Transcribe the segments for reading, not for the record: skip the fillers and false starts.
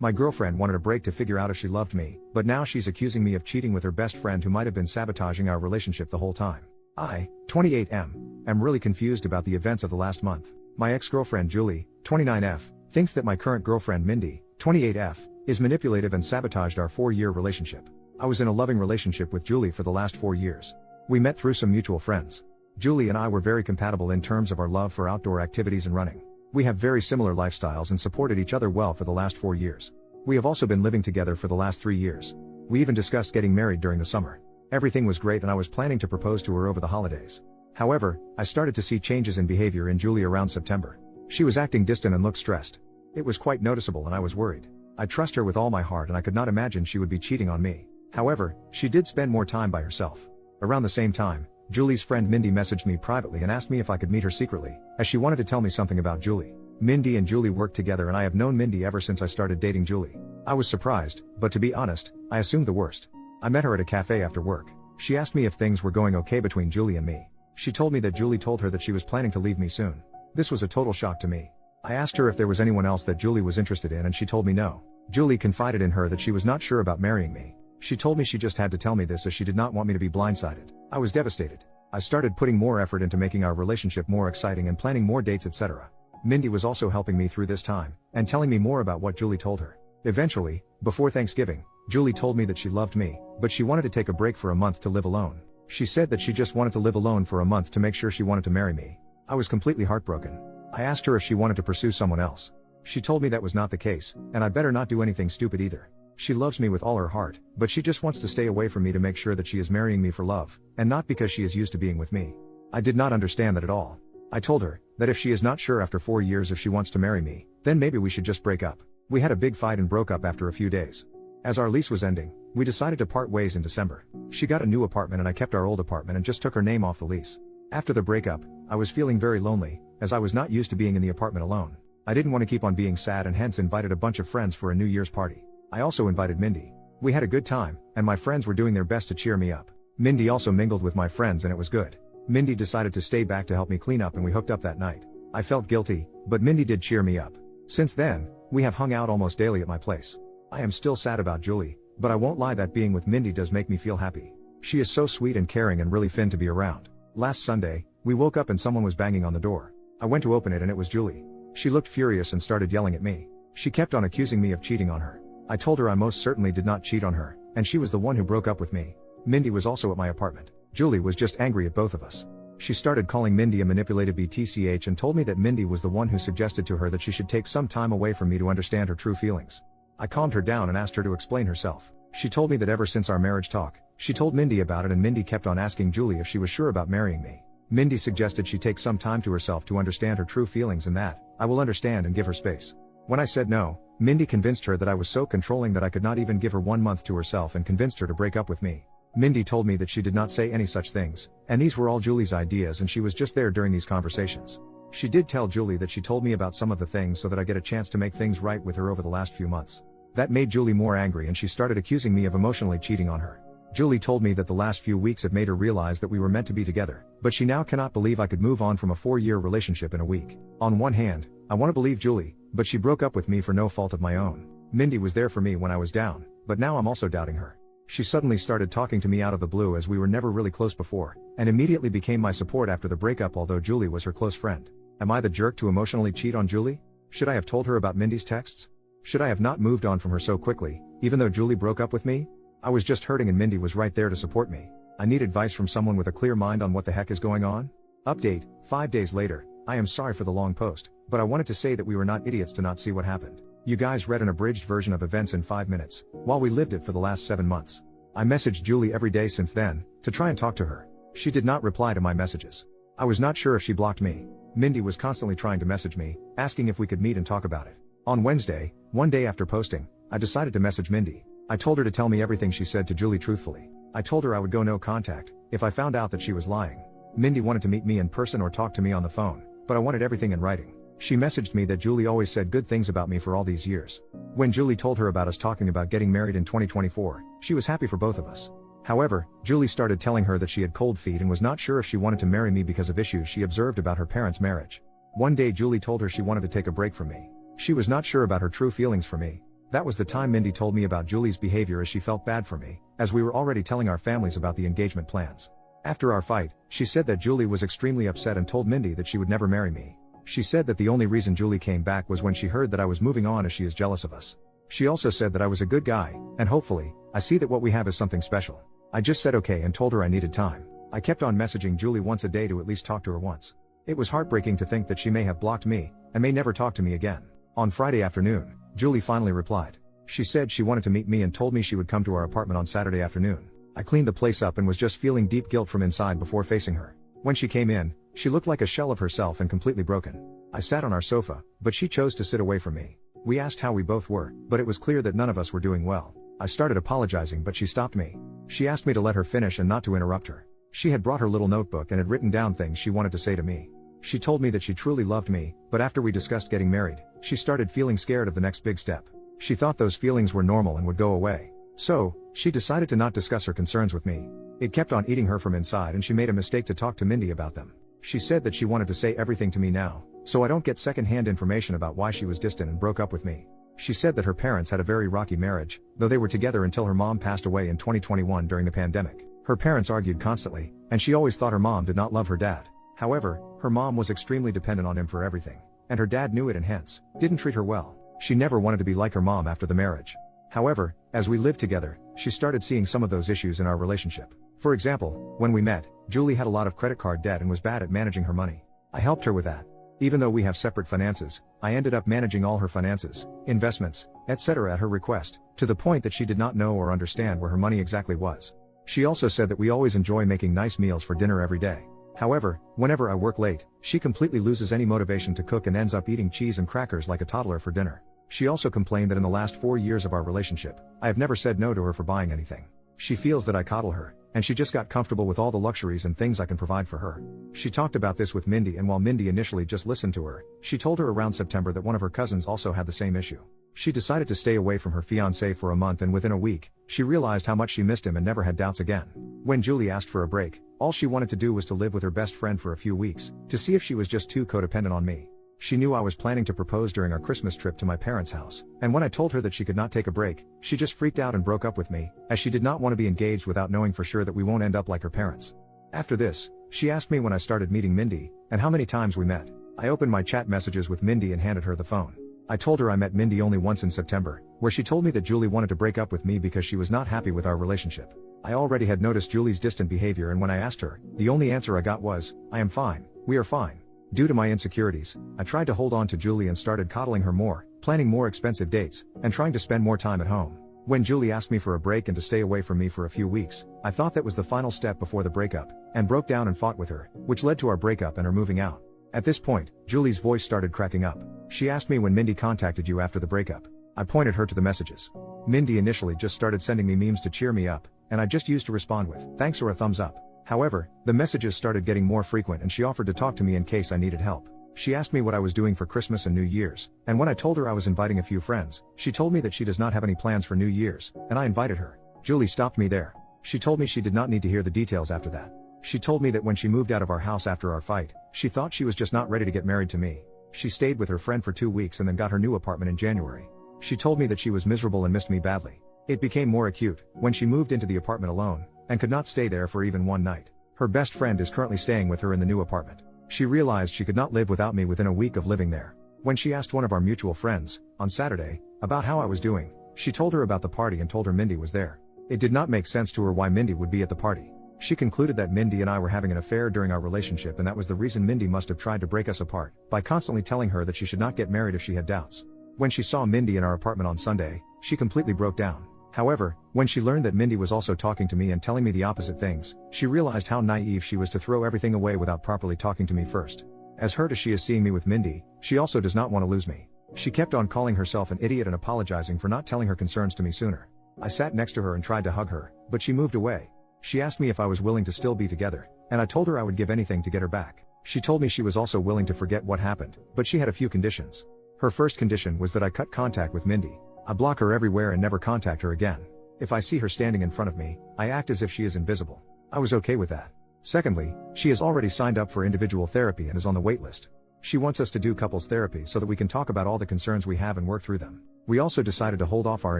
My girlfriend wanted a break to figure out if she loved me, but now she's accusing me of cheating with her best friend who might have been sabotaging our relationship the whole time. I, 28M, am really confused about the events of the last month. My ex-girlfriend Julie, 29F, thinks that my current girlfriend Mindy, 28F, is manipulative and sabotaged our 4-year relationship. I was in a loving relationship with Julie for the last 4 years. We met through some mutual friends. Julie and I were very compatible in terms of our love for outdoor activities and running. We have very similar lifestyles and supported each other well for the last 4 years. We have also been living together for the last 3 years. We even discussed getting married during the summer. Everything was great and I was planning to propose to her over the holidays. However, I started to see changes in behavior in Julie around September. She was acting distant and looked stressed. It was quite noticeable and I was worried. I trust her with all my heart and I could not imagine she would be cheating on me. However, she did spend more time by herself. Around the same time, Julie's friend Mindy messaged me privately and asked me if I could meet her secretly, as she wanted to tell me something about Julie. Mindy and Julie work together and I have known Mindy ever since I started dating Julie. I was surprised, but to be honest, I assumed the worst. I met her at a cafe after work. She asked me if things were going okay between Julie and me. She told me that Julie told her that she was planning to leave me soon. This was a total shock to me. I asked her if there was anyone else that Julie was interested in and she told me no. Julie confided in her that she was not sure about marrying me. She told me she just had to tell me this as she did not want me to be blindsided. I was devastated. I started putting more effort into making our relationship more exciting and planning more dates, etc. Mindy was also helping me through this time, and telling me more about what Julie told her. Eventually, before Thanksgiving, Julie told me that she loved me, but she wanted to take a break for a month to live alone. She said that she just wanted to live alone for a month to make sure she wanted to marry me. I was completely heartbroken. I asked her if she wanted to pursue someone else. She told me that was not the case, and I better not do anything stupid either. She loves me with all her heart, but she just wants to stay away from me to make sure that she is marrying me for love, and not because she is used to being with me. I did not understand that at all. I told her that if she is not sure after 4 years if she wants to marry me, then maybe we should just break up. We had a big fight and broke up after a few days. As our lease was ending, we decided to part ways in December. She got a new apartment and I kept our old apartment and just took her name off the lease. After the breakup, I was feeling very lonely, as I was not used to being in the apartment alone. I didn't want to keep on being sad and hence invited a bunch of friends for a New Year's party. I also invited Mindy. We had a good time, and my friends were doing their best to cheer me up. Mindy also mingled with my friends and it was good. Mindy decided to stay back to help me clean up and we hooked up that night. I felt guilty, but Mindy did cheer me up. Since then, we have hung out almost daily at my place. I am still sad about Julie, but I won't lie that being with Mindy does make me feel happy. She is so sweet and caring and really fun to be around. Last Sunday, we woke up and someone was banging on the door. I went to open it and it was Julie. She looked furious and started yelling at me. She kept on accusing me of cheating on her. I told her I most certainly did not cheat on her, and she was the one who broke up with me. Mindy was also at my apartment. Julie was just angry at both of us. She started calling Mindy a manipulative BTCH and told me that Mindy was the one who suggested to her that she should take some time away from me to understand her true feelings. I calmed her down and asked her to explain herself. She told me that ever since our marriage talk, she told Mindy about it and Mindy kept on asking Julie if she was sure about marrying me. Mindy suggested she take some time to herself to understand her true feelings and that I will understand and give her space. When I said no, Mindy convinced her that I was so controlling that I could not even give her 1 month to herself and convinced her to break up with me. Mindy told me that she did not say any such things, and these were all Julie's ideas and she was just there during these conversations. She did tell Julie that she told me about some of the things so that I get a chance to make things right with her over the last few months. That made Julie more angry and she started accusing me of emotionally cheating on her. Julie told me that the last few weeks have made her realize that we were meant to be together, but she now cannot believe I could move on from a 4-year relationship in a week. On one hand, I want to believe Julie, but she broke up with me for no fault of my own. Mindy was there for me when I was down, but now I'm also doubting her. She suddenly started talking to me out of the blue as we were never really close before, and immediately became my support after the breakup although Julie was her close friend. Am I the jerk to emotionally cheat on Julie? Should I have told her about Mindy's texts? Should I have not moved on from her so quickly, even though Julie broke up with me? I was just hurting and Mindy was right there to support me. I need advice from someone with a clear mind on what the heck is going on. Update, 5 days later. I am sorry for the long post, but I wanted to say that we were not idiots to not see what happened. You guys read an abridged version of events in 5 minutes, while we lived it for the last 7 months. I messaged Julie every day since then, to try and talk to her. She did not reply to my messages. I was not sure if she blocked me. Mindy was constantly trying to message me, asking if we could meet and talk about it. On Wednesday, one day after posting, I decided to message Mindy. I told her to tell me everything she said to Julie truthfully. I told her I would go no contact, if I found out that she was lying. Mindy wanted to meet me in person or talk to me on the phone, but I wanted everything in writing. She messaged me that Julie always said good things about me for all these years. When Julie told her about us talking about getting married in 2024, she was happy for both of us. However, Julie started telling her that she had cold feet and was not sure if she wanted to marry me because of issues she observed about her parents' marriage. One day Julie told her she wanted to take a break from me. She was not sure about her true feelings for me. That was the time Mindy told me about Julie's behavior as she felt bad for me, as we were already telling our families about the engagement plans. After our fight, she said that Julie was extremely upset and told Mindy that she would never marry me. She said that the only reason Julie came back was when she heard that I was moving on as she is jealous of us. She also said that I was a good guy, and hopefully, I see that what we have is something special. I just said okay and told her I needed time. I kept on messaging Julie once a day to at least talk to her once. It was heartbreaking to think that she may have blocked me, and may never talk to me again. On Friday afternoon, Julie finally replied. She said she wanted to meet me and told me she would come to our apartment on Saturday afternoon. I cleaned the place up and was just feeling deep guilt from inside before facing her. When she came in, she looked like a shell of herself and completely broken. I sat on our sofa, but she chose to sit away from me. We asked how we both were, but it was clear that none of us were doing well. I started apologizing, but she stopped me. She asked me to let her finish and not to interrupt her. She had brought her little notebook and had written down things she wanted to say to me. She told me that she truly loved me, but after we discussed getting married, she started feeling scared of the next big step. She thought those feelings were normal and would go away. So, she decided to not discuss her concerns with me. It kept on eating her from inside and she made a mistake to talk to Mindy about them. She said that she wanted to say everything to me now, so I don't get second-hand information about why she was distant and broke up with me. She said that her parents had a very rocky marriage, though they were together until her mom passed away in 2021 during the pandemic. Her parents argued constantly, and she always thought her mom did not love her dad. However, her mom was extremely dependent on him for everything, and her dad knew it and hence, didn't treat her well. She never wanted to be like her mom after the marriage. However, as we lived together, she started seeing some of those issues in our relationship. For example, when we met, Julie had a lot of credit card debt and was bad at managing her money. I helped her with that. Even though we have separate finances, I ended up managing all her finances, investments, etc. at her request, to the point that she did not know or understand where her money exactly was. She also said that we always enjoy making nice meals for dinner every day. However, whenever I work late, she completely loses any motivation to cook and ends up eating cheese and crackers like a toddler for dinner. She also complained that in the last 4 years of our relationship, I have never said no to her for buying anything. She feels that I coddle her, and she just got comfortable with all the luxuries and things I can provide for her. She talked about this with Mindy, and while Mindy initially just listened to her, she told her around September that one of her cousins also had the same issue. She decided to stay away from her fiancé for a month, and within a week, she realized how much she missed him and never had doubts again. When Julie asked for a break, all she wanted to do was to live with her best friend for a few weeks, to see if she was just too codependent on me. She knew I was planning to propose during our Christmas trip to my parents' house, and when I told her that she could not take a break, she just freaked out and broke up with me, as she did not want to be engaged without knowing for sure that we won't end up like her parents. After this, she asked me when I started meeting Mindy, and how many times we met. I opened my chat messages with Mindy and handed her the phone. I told her I met Mindy only once in September, where she told me that Julie wanted to break up with me because she was not happy with our relationship. I already had noticed Julie's distant behavior, and when I asked her, the only answer I got was, "I am fine, we are fine." Due to my insecurities, I tried to hold on to Julie and started coddling her more, planning more expensive dates, and trying to spend more time at home. When Julie asked me for a break and to stay away from me for a few weeks, I thought that was the final step before the breakup, and broke down and fought with her, which led to our breakup and her moving out. At this point, Julie's voice started cracking up. She asked me when Mindy contacted you after the breakup. I pointed her to the messages. Mindy initially just started sending me memes to cheer me up, and I just used to respond with thanks or a thumbs up. However, the messages started getting more frequent and she offered to talk to me in case I needed help. She asked me what I was doing for Christmas and New Year's, and when I told her I was inviting a few friends, she told me that she does not have any plans for New Year's, and I invited her. Julie stopped me there. She told me she did not need to hear the details after that. She told me that when she moved out of our house after our fight, she thought she was just not ready to get married to me. She stayed with her friend for 2 weeks and then got her new apartment in January. She told me that she was miserable and missed me badly. It became more acute when she moved into the apartment alone, and could not stay there for even one night. Her best friend is currently staying with her in the new apartment. She realized she could not live without me within a week of living there. When she asked one of our mutual friends, on Saturday, about how I was doing, she told her about the party and told her Mindy was there. It did not make sense to her why Mindy would be at the party. She concluded that Mindy and I were having an affair during our relationship, and that was the reason Mindy must have tried to break us apart, by constantly telling her that she should not get married if she had doubts. When she saw Mindy in our apartment on Sunday, she completely broke down. However, when she learned that Mindy was also talking to me and telling me the opposite things, she realized how naive she was to throw everything away without properly talking to me first. As hurt as she is seeing me with Mindy, she also does not want to lose me. She kept on calling herself an idiot and apologizing for not telling her concerns to me sooner. I sat next to her and tried to hug her, but she moved away. She asked me if I was willing to still be together, and I told her I would give anything to get her back. She told me she was also willing to forget what happened, but she had a few conditions. Her first condition was that I cut contact with Mindy. I block her everywhere and never contact her again. If I see her standing in front of me, I act as if she is invisible. I was okay with that. Secondly, she has already signed up for individual therapy and is on the wait list. She wants us to do couples therapy so that we can talk about all the concerns we have and work through them. We also decided to hold off our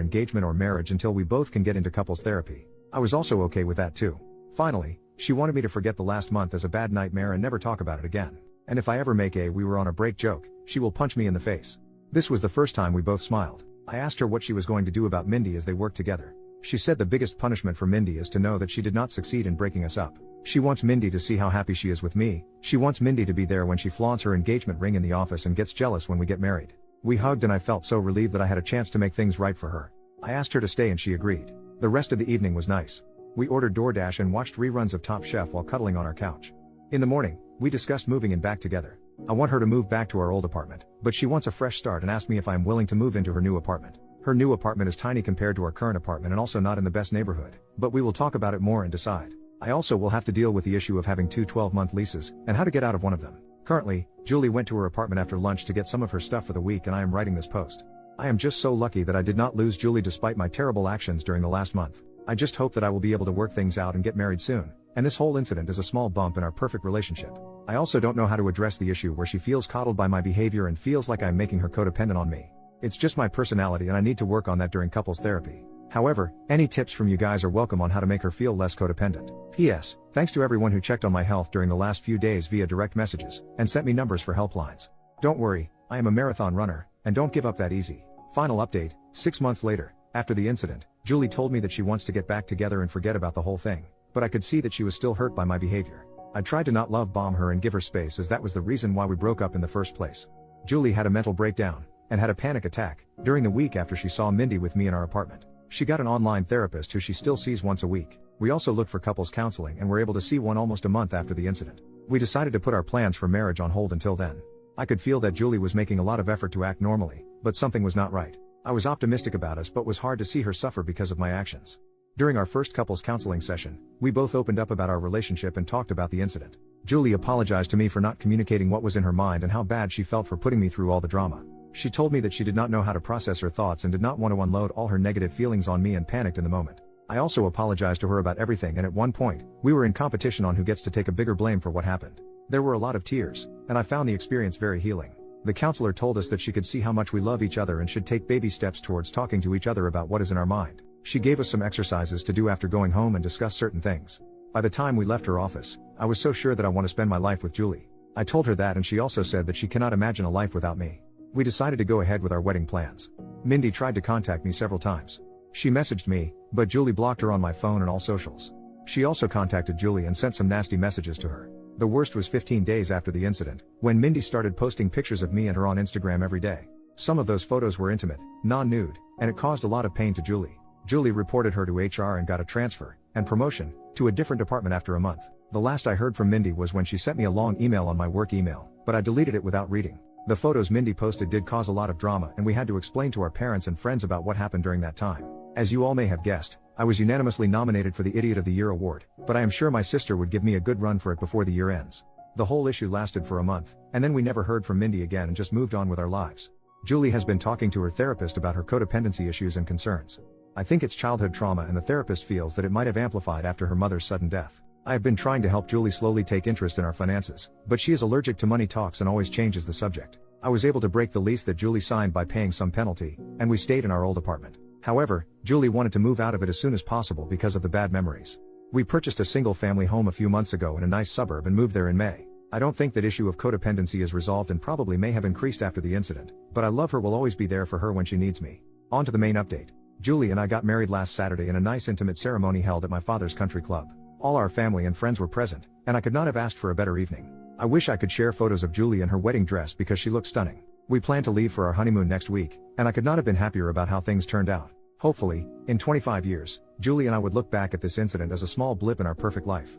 engagement or marriage until we both can get into couples therapy. I was also okay with that too. Finally, she wanted me to forget the last month as a bad nightmare and never talk about it again. And if I ever make a "we were on a break" joke, she will punch me in the face. This was the first time we both smiled. I asked her what she was going to do about Mindy as they worked together. She said the biggest punishment for Mindy is to know that she did not succeed in breaking us up. She wants Mindy to see how happy she is with me. She wants Mindy to be there when she flaunts her engagement ring in the office and gets jealous when we get married. We hugged and I felt so relieved that I had a chance to make things right for her. I asked her to stay and she agreed. The rest of the evening was nice. We ordered DoorDash and watched reruns of Top Chef while cuddling on our couch. In the morning, we discussed moving in back together. I want her to move back to our old apartment, but she wants a fresh start and asked me if I am willing to move into her new apartment. Her new apartment is tiny compared to our current apartment and also not in the best neighborhood, but we will talk about it more and decide. I also will have to deal with the issue of having two 12-month leases, and how to get out of one of them. Currently, Julie went to her apartment after lunch to get some of her stuff for the week and I am writing this post. I am just so lucky that I did not lose Julie despite my terrible actions during the last month. I just hope that I will be able to work things out and get married soon, and this whole incident is a small bump in our perfect relationship. I also don't know how to address the issue where she feels coddled by my behavior and feels like I'm making her codependent on me. It's just my personality and I need to work on that during couples therapy. However, any tips from you guys are welcome on how to make her feel less codependent. P.S. Thanks to everyone who checked on my health during the last few days via direct messages, and sent me numbers for helplines. Don't worry, I am a marathon runner, and don't give up that easy. Final update, 6 months later, after the incident, Julie told me that she wants to get back together and forget about the whole thing, but I could see that she was still hurt by my behavior. I tried to not love bomb her and give her space as that was the reason why we broke up in the first place. Julie had a mental breakdown, and had a panic attack, during the week after she saw Mindy with me in our apartment. She got an online therapist who she still sees once a week. We also looked for couples counseling and were able to see one almost a month after the incident. We decided to put our plans for marriage on hold until then. I could feel that Julie was making a lot of effort to act normally, but something was not right. I was optimistic about us but was hard to see her suffer because of my actions. During our first couples counseling session, we both opened up about our relationship and talked about the incident. Julie apologized to me for not communicating what was in her mind and how bad she felt for putting me through all the drama. She told me that she did not know how to process her thoughts and did not want to unload all her negative feelings on me and panicked in the moment. I also apologized to her about everything and at one point, we were in competition on who gets to take a bigger blame for what happened. There were a lot of tears, and I found the experience very healing. The counselor told us that she could see how much we love each other and should take baby steps towards talking to each other about what is in our mind. She gave us some exercises to do after going home and discuss certain things. By the time we left her office, I was so sure that I want to spend my life with Julie. I told her that and she also said that she cannot imagine a life without me. We decided to go ahead with our wedding plans. Mindy tried to contact me several times. She messaged me, but Julie blocked her on my phone and all socials. She also contacted Julie and sent some nasty messages to her. The worst was 15 days after the incident, when Mindy started posting pictures of me and her on Instagram every day. Some of those photos were intimate, non-nude, and it caused a lot of pain to Julie. Julie reported her to HR and got a transfer, and promotion, to a different department after a month. The last I heard from Mindy was when she sent me a long email on my work email, but I deleted it without reading. The photos Mindy posted did cause a lot of drama and we had to explain to our parents and friends about what happened during that time. As you all may have guessed, I was unanimously nominated for the Idiot of the Year award, but I am sure my sister would give me a good run for it before the year ends. The whole issue lasted for a month, and then we never heard from Mindy again and just moved on with our lives. Julie has been talking to her therapist about her codependency issues and concerns. I think it's childhood trauma and the therapist feels that it might have amplified after her mother's sudden death. I have been trying to help Julie slowly take interest in our finances, but she is allergic to money talks and always changes the subject. I was able to break the lease that Julie signed by paying some penalty, and we stayed in our old apartment. However, Julie wanted to move out of it as soon as possible because of the bad memories. We purchased a single-family home a few months ago in a nice suburb and moved there in May. I don't think that issue of codependency is resolved and probably may have increased after the incident, but I love her, will always be there for her when she needs me. On to the main update. Julie and I got married last Saturday in a nice intimate ceremony held at my father's country club. All our family and friends were present, and I could not have asked for a better evening. I wish I could share photos of Julie in her wedding dress because she looks stunning. We plan to leave for our honeymoon next week, and I could not have been happier about how things turned out. Hopefully, in 25 years, Julie and I would look back at this incident as a small blip in our perfect life.